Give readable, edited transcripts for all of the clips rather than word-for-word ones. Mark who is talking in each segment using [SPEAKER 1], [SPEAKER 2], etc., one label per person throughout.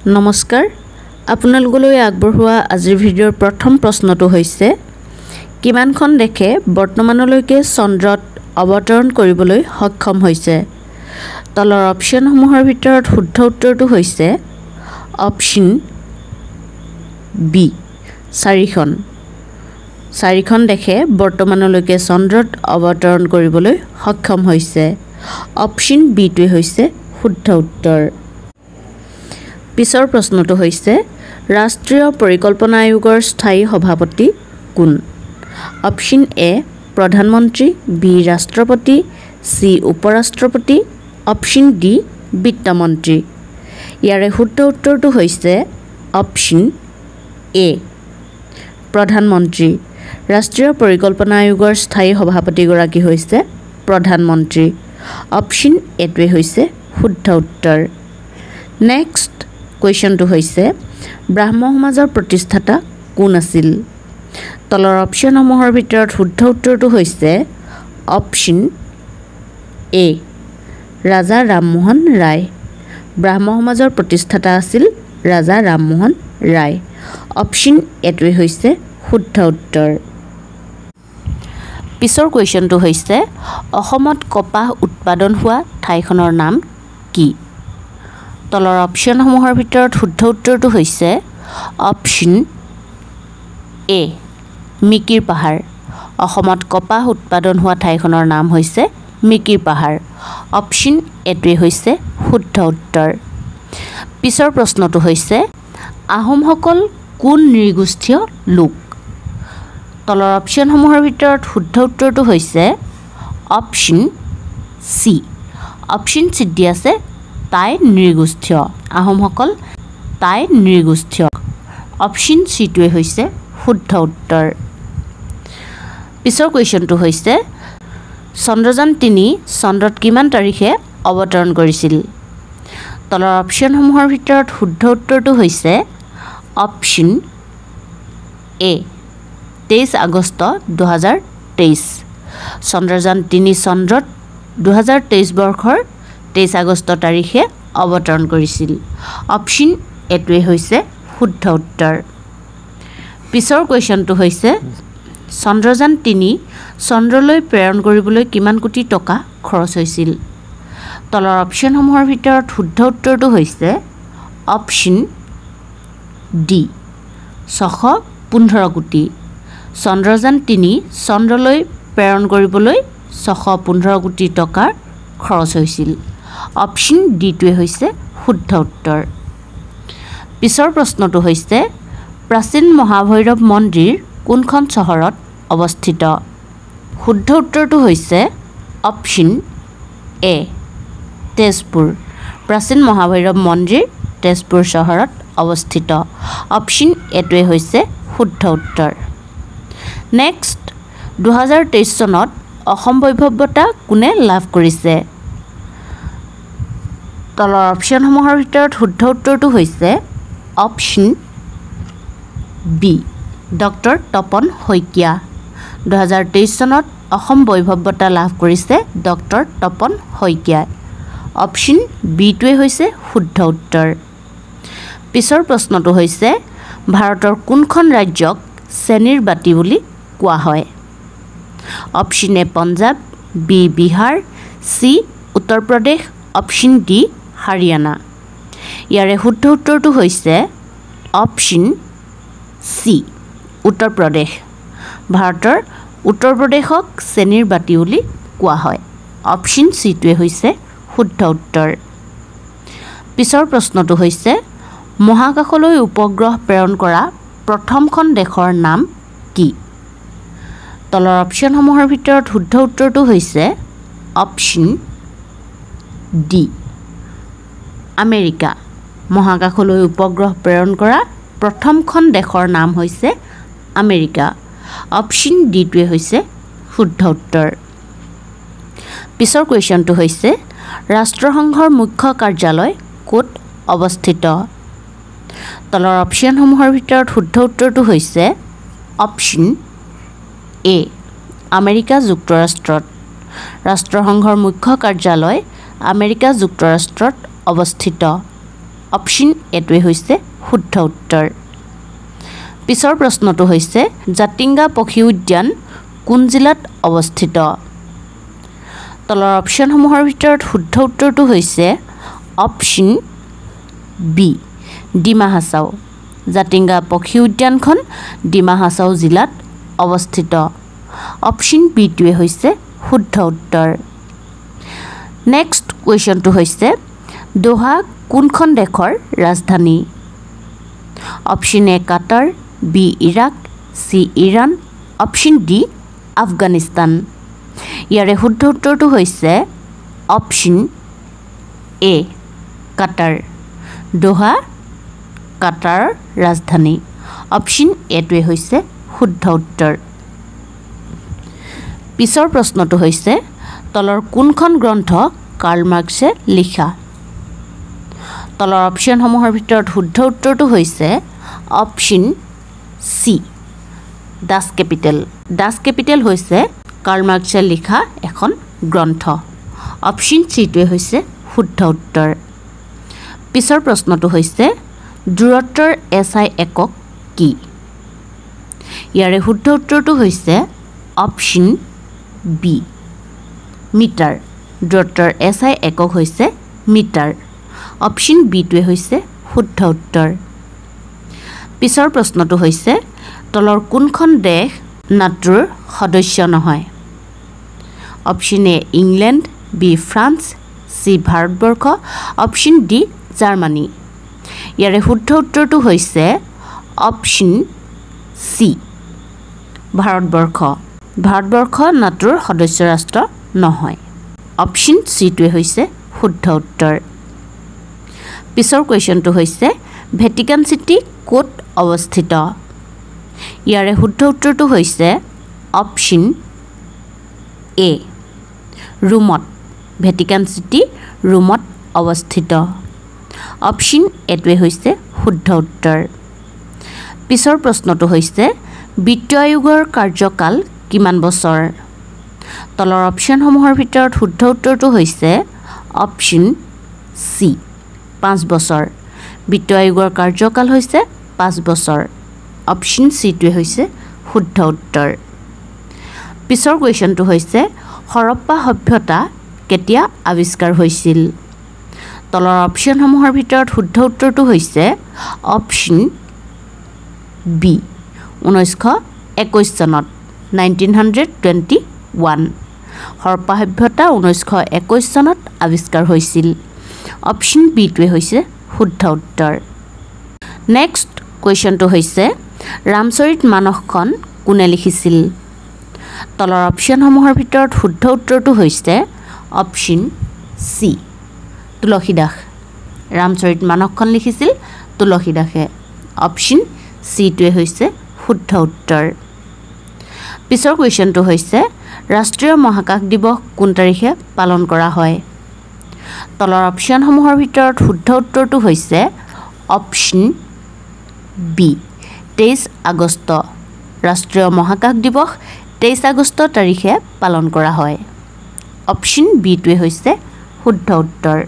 [SPEAKER 1] নমস্কাৰ আপোনালোকলৈ আগবঢ়োৱা আজিৰ ভিডিঅ'ৰ প্ৰথম প্ৰশ্নটো হৈছে কিমানখন দেশে বৰ্তমানলৈকে চন্দ্ৰত অৱতৰণ কৰিবলৈ সক্ষম হৈছে তলৰ অপচনসমূহৰ ভিতৰত শুদ্ধ উত্তৰটো হৈছে অপচন বি 4খন দেশে বৰ্তমানলৈকে চন্দ্ৰত অৱতৰণ কৰিবলৈ সক্ষম হৈছে অপচন বিটোৱে হৈছে শুদ্ধ উত্তৰ পিছৰ প্ৰশ্নটো হৈছে ৰাষ্ট্ৰীয় পৰিকল্পনা আয়োগৰ স্থায়ী সভাপতি কোন অপচন এ প্ৰধানমন্ত্ৰী বি ৰাষ্ট্ৰপতি সি উপৰাষ্ট্ৰপতি অপচন ডি বিত্তমন্ত্ৰী ইয়াৰে শুদ্ধ উত্তৰটো হৈছে অপচন এ প্ৰধানমন্ত্ৰী ৰাষ্ট্ৰীয় পৰিকল্পনা আয়োগৰ স্থায়ী সভাপতিগৰাকী হৈছে প্ৰধানমন্ত্ৰী অপচন এটোৱে হৈছে শুদ্ধ উত্তৰ নেক্সট কুৱেশ্যনটো হৈছে ব্ৰাহ্ম সমাজৰ প্ৰতিষ্ঠাতা কোন আছিল তলৰ অপচনসমূহৰ ভিতৰত শুদ্ধ উত্তৰটো হৈছে অপচন এ ৰাজা ৰামমোহন ৰায় ব্ৰাহ্ম সমাজৰ প্ৰতিষ্ঠাতা আছিল ৰাজা ৰামমোহন ৰায় অপচন এটোৱে হৈছে শুদ্ধ উত্তৰ পিছৰ কুৱেশ্যনটো হৈছে অসমত কপাহ উৎপাদন হোৱা ঠাইখনৰ নাম কি তলৰ অপচনসমূহৰ ভিতৰত শুদ্ধ উত্তৰটো হৈছে অপচন এ মিকিৰ পাহাৰ অসমত কপাহ উৎপাদন হোৱা ঠাইখনৰ নাম হৈছে মিকিৰ পাহাৰ অপচন এটোৱে হৈছে শুদ্ধ উত্তৰ পিছৰ প্ৰশ্নটো হৈছে আহোমসকল কোন নৃগোষ্ঠীয় লোক তলৰ অপচনসমূহৰ ভিতৰত শুদ্ধ উত্তৰটো হৈছে অপচন চি অপচন চিত দি আছে টাই নৃগোষ্ঠীয় আহোমসকল টাই নৃগোষ্ঠীয় অপচন চিটোৱে হৈছে শুদ্ধ উত্তৰ পিছৰ কুৱেশ্যনটো হৈছে চন্দ্ৰযান ৩ চন্দ্ৰত কিমান তাৰিখে অৱতৰণ কৰিছিল তলৰ অপচনসমূহৰ ভিতৰত শুদ্ধ উত্তৰটো হৈছে অপচন এ 23 আগষ্ট 2023 চন্দ্ৰযান ৩ চন্দ্ৰত 2023 বৰ্ষৰ 23 আগষ্ট তাৰিখে অৱতৰণ কৰিছিল অপচন এটোৱে হৈছে শুদ্ধ উত্তৰ পিছৰ কুৱেশ্যনটো হৈছে চন্দ্ৰযান ৩ চন্দ্ৰলৈ প্ৰেৰণ কৰিবলৈ কিমান কোটি টকা খৰচ হৈছিল তলৰ অপচনসমূহৰ ভিতৰত শুদ্ধ উত্তৰটো হৈছে অপচন ডি 615 কোটি চন্দ্ৰযান ৩ চন্দ্ৰলৈ প্ৰেৰণ কৰিবলৈ 615 কোটি টকাৰ খৰচ হৈছিল অপচন ডিটোৱে হৈছে শুদ্ধ উত্তৰ পিছৰ প্ৰশ্নটো হৈছে প্ৰাচীন মহাভৈৰৱ মন্দিৰ কোনখন চহৰত অৱস্থিত শুদ্ধ উত্তৰটো হৈছে অপচন এ তেজপুৰ প্ৰাচীন মহাভৈৰৱ মন্দিৰ তেজপুৰ চহৰত অৱস্থিত অপচন এটোৱে হৈছে শুদ্ধ উত্তৰ নেক্সট 2023 চনত অসম বৈভৱ বঁটা কোনে লাভ কৰিছে তলৰ অপচনসমূহৰ ভিতৰত শুদ্ধ উত্তৰটো হৈছে option B doctor Tapan Saikia 2023 চনত অসম বৈভৱ বঁটা লাভ কৰিছে ডক্টৰ তপন শইকীয়াই অপচন বিটোৱে হৈছে শুদ্ধ উত্তৰ পিছৰ প্ৰশ্নটো হৈছে ভাৰতৰ কোনখন ৰাজ্যক চেনীৰ বাটি বুলি কোৱা হয় অপচন এ Punjab B Bihar C Uttar Pradesh option D Haryana ইয়াৰে শুদ্ধ উত্তৰটো হৈছে অপচন চি উত্তৰ প্ৰদেশ ভাৰতৰ উত্তৰ প্ৰদেশক চেনীৰ বাটি বুলি কোৱা হয় অপচন চিটোৱে হৈছে শুদ্ধ উত্তৰ পিছৰ প্ৰশ্নটো হৈছে মহাকাশলৈ উপগ্ৰহ প্ৰেৰণ কৰা প্ৰথমখন দেশৰ নাম কি তলৰ অপচনসমূহৰ ভিতৰত শুদ্ধ উত্তৰটো হৈছে অপচন ডি আমেৰিকা মহাকাশলৈ উপগ্ৰহ প্ৰেৰণ কৰা প্ৰথমখন দেশৰ নাম হৈছে আমেৰিকা অপচন ডিটোৱে হৈছে শুদ্ধ উত্তৰ পিছৰ কুৱেশ্যনটো হৈছে ৰাষ্ট্ৰসংঘৰ মুখ্য কাৰ্যালয় ক'ত অৱস্থিত তলৰ অপচনসমূহৰ ভিতৰত শুদ্ধ উত্তৰটো হৈছে অপচন এ আমেৰিকা যুক্তৰাষ্ট্ৰত ৰাষ্ট্ৰসংঘৰ মুখ্য কাৰ্যালয় আমেৰিকা যুক্তৰাষ্ট্ৰত অৱস্থিত অপশ্যন এটোৱে হৈছে শুদ্ধ উত্তৰ পিছৰ প্ৰশ্নটো হৈছে জাতিংগা পক্ষী উদ্যান কোন জিলাত অৱস্থিত তলৰ অপশ্যনসমূহৰ ভিতৰত শুদ্ধ উত্তৰটো হৈছে অপশ্যন বি ডিমা হাছাও জাতিংগা পক্ষী উদ্যানখন ডিমা হাছাও জিলাত অৱস্থিত অপশ্যন বিটোৱে হৈছে শুদ্ধ উত্তৰ নেক্সট কুৱেশ্যনটো হৈছে দোহা কোনখন দেশৰ ৰাজধানী option A Qatar B Iraq C Iran option D Afghanistan ইয়াৰে শুদ্ধ উত্তৰটো হৈছে অপশ্যন এ কাটাৰ দোহা কাটাৰৰ ৰাজধানী অপশ্যন এটোৱে হৈছে শুদ্ধ উত্তৰ পিছৰ প্ৰশ্নটো হৈছে তলৰ কোনখন গ্ৰন্থ কাৰ্ল মাৰ্কছে লিখা তলৰ অপশ্যনসমূহৰ ভিতৰত শুদ্ধ উত্তৰটো হৈছে অপশ্যন চি ডাছ কেপিটেল হৈছে কাৰ্ল মাৰ্কছে লিখা এখন গ্ৰন্থ অপশ্যন চিটোৱে হৈছে শুদ্ধ উত্তৰ পিছৰ প্ৰশ্নটো হৈছে দূৰত্বৰ SI একক কি ইয়াৰে শুদ্ধ উত্তৰটো হৈছে অপশ্যন বি মিটাৰ দূৰত্বৰ SI একক হৈছে মিটাৰ অপশ্যন বিটোৱে হৈছে শুদ্ধ উত্তৰ পিছৰ প্ৰশ্নটো হৈছে তলৰ কোনখন দেশ নাটোৰ সদস্য নহয় option A England B France C Bharatvarsha option D Germany ইয়াৰে শুদ্ধ উত্তৰটো হৈছে অপশ্যন চি ভাৰতবৰ্ষ নাটোৰ সদস্য ৰাষ্ট্ৰ নহয় অপশ্যন চিটোৱে হৈছে শুদ্ধ উত্তৰ পিছৰ কুৱেশ্যনটো হৈছে ভেটিকান চিটি ক'ত অৱস্থিত ইয়াৰে শুদ্ধ উত্তৰটো হৈছে অপশ্যন এ ৰোমত ভেটিকান চিটি ৰোমত অৱস্থিত অপশ্যন এটোৱে হৈছে শুদ্ধ উত্তৰ পিছৰ প্ৰশ্নটো হৈছে বিত্ত আয়োগৰ কাৰ্যকাল কিমান বছৰ তলৰ অপশ্যনসমূহৰ ভিতৰত শুদ্ধ উত্তৰটো হৈছে অপশ্যন চি 5 বছৰ বিত্ত আয়োগৰ কাৰ্যকাল হৈছে 5 বছৰ অপশ্যন চিটোৱে হৈছে শুদ্ধ উত্তৰ পিছৰ কুৱেশ্যনটো হৈছে হৰপ্পা সভ্যতা কেতিয়া আৱিষ্কাৰ হৈছিল তলৰ অপশ্যনসমূহৰ ভিতৰত শুদ্ধ উত্তৰটো হৈছে অপশ্যন বি 1921 চনত 1921 হৰপ্পা সভ্যতা 1921 চনত আৱিষ্কাৰ হৈছিল অপশ্যন বিটোৱে হৈছে শুদ্ধ উত্তৰ নেক্সট কুৱেশ্যনটো হৈছে ৰামচৰিত মানসখন কোনে লিখিছিল তলৰ অপশ্যনসমূহৰ ভিতৰত শুদ্ধ উত্তৰটো হৈছে অপশ্যন চি তুলসীদাস ৰামচৰিত মানসখন লিখিছিল তুলসীদাসে অপশ্যন চিটোৱে হৈছে শুদ্ধ উত্তৰ পিছৰ কুৱেশ্যনটো হৈছে ৰাষ্ট্ৰীয় মহাকাশ দিৱস কোন তাৰিখে পালন কৰা হয় তলৰ অপশ্যনসমূহৰ ভিতৰত শুদ্ধ উত্তৰটো হৈছে অপশ্যন বি 23 আগষ্ট ৰাষ্ট্ৰীয় মহাকাশ দিৱস 23 আগষ্ট তাৰিখে পালন কৰা হয় অপশ্যন বিটোৱে হৈছে শুদ্ধ উত্তৰ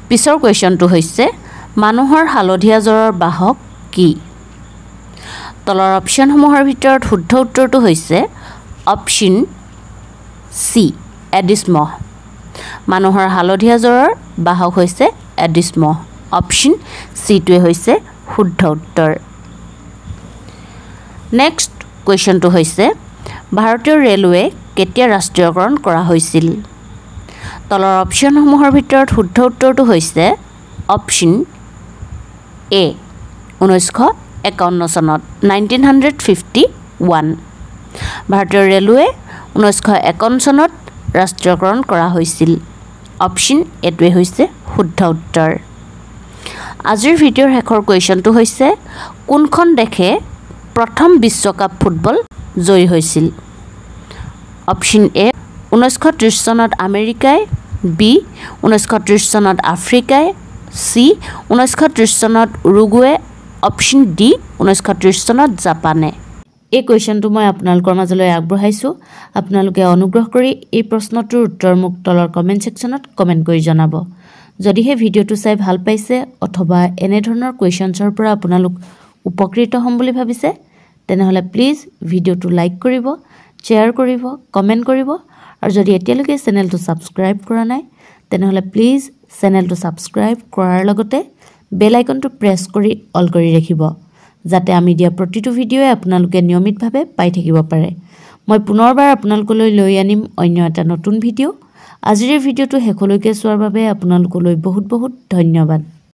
[SPEAKER 1] পিছৰ কুৱেশ্যনটো হৈছে মানুহৰ হালধীয়া জ্বৰৰ বাহক কি তলৰ অপশ্যনসমূহৰ ভিতৰত শুদ্ধ উত্তৰটো হৈছে অপশ্যন চি এডিছ মহ মানুহৰ হালধীয়া জ্বৰৰ বাহক হৈছে এডিছ মহ অপশ্যন চিটোৱে হৈছে শুদ্ধ উত্তৰ নেক্সট কুৱেশ্যনটো হৈছে ভাৰতীয় ৰেলৱে কেতিয়া ৰাষ্ট্ৰীয়কৰণ কৰা হৈছিল তলৰ অপশ্যনসমূহৰ ভিতৰত শুদ্ধ উত্তৰটো হৈছে অপশ্যন এ 1951 চনত 1951 ভাৰতীয় ৰেলৱে 1951 চনত ৰাষ্ট্ৰীয়কৰণ কৰা হৈছিল অপশ্যন এটোৱে হৈছে শুদ্ধ উত্তৰ আজিৰ ভিডিঅ'ৰ শেষৰ কুৱেশ্যনটো হৈছে কোনখন দেশে প্ৰথম বিশ্বকাপ ফুটবল জয়ী হৈছিল অপশ্যন এ 1930 চনত আমেৰিকাই বি 1930 চনত আফ্ৰিকাই চি 1930 চনত উৰুগুৱে অপশ্যন ডি 1930 চনত জাপানে এই কুৱেশ্যনটো মই আপোনালোকৰ মাজলৈ আগবঢ়াইছোঁ আপোনালোকে অনুগ্ৰহ কৰি এই প্ৰশ্নটোৰ উত্তৰ মোক তলৰ কমেণ্ট ছেকশ্যনত কমেণ্ট কৰি জনাব যদিহে ভিডিঅ'টো চাই ভাল পাইছে অথবা এনে ধৰণৰ কুৱেশ্যনছৰ পৰা আপোনালোক উপকৃত হ'ম বুলি ভাবিছে তেনেহ'লে প্লিজ ভিডিঅ'টো লাইক কৰিব শ্বেয়াৰ কৰিব কমেণ্ট কৰিব আৰু যদি এতিয়ালৈকে চেনেলটো ছাবস্ক্ৰাইব কৰা নাই তেনেহ'লে প্লিজ চেনেলটো ছাবস্ক্ৰাইব কৰাৰ লগতে বেল আইকনটো প্ৰেছ কৰি অল কৰি ৰাখিব যাতে আমি দিয়া প্ৰতিটো ভিডিঅ'ই আপোনালোকে নিয়মিতভাৱে পাই থাকিব পাৰে মই পুনৰবাৰ আপোনালোকলৈ লৈ আনিম অন্য এটা নতুন ভিডিঅ' আজিৰ ভিডিঅ'টো শেষলৈকে চোৱাৰ বাবে আপোনালোকলৈ বহুত বহুত ধন্যবাদ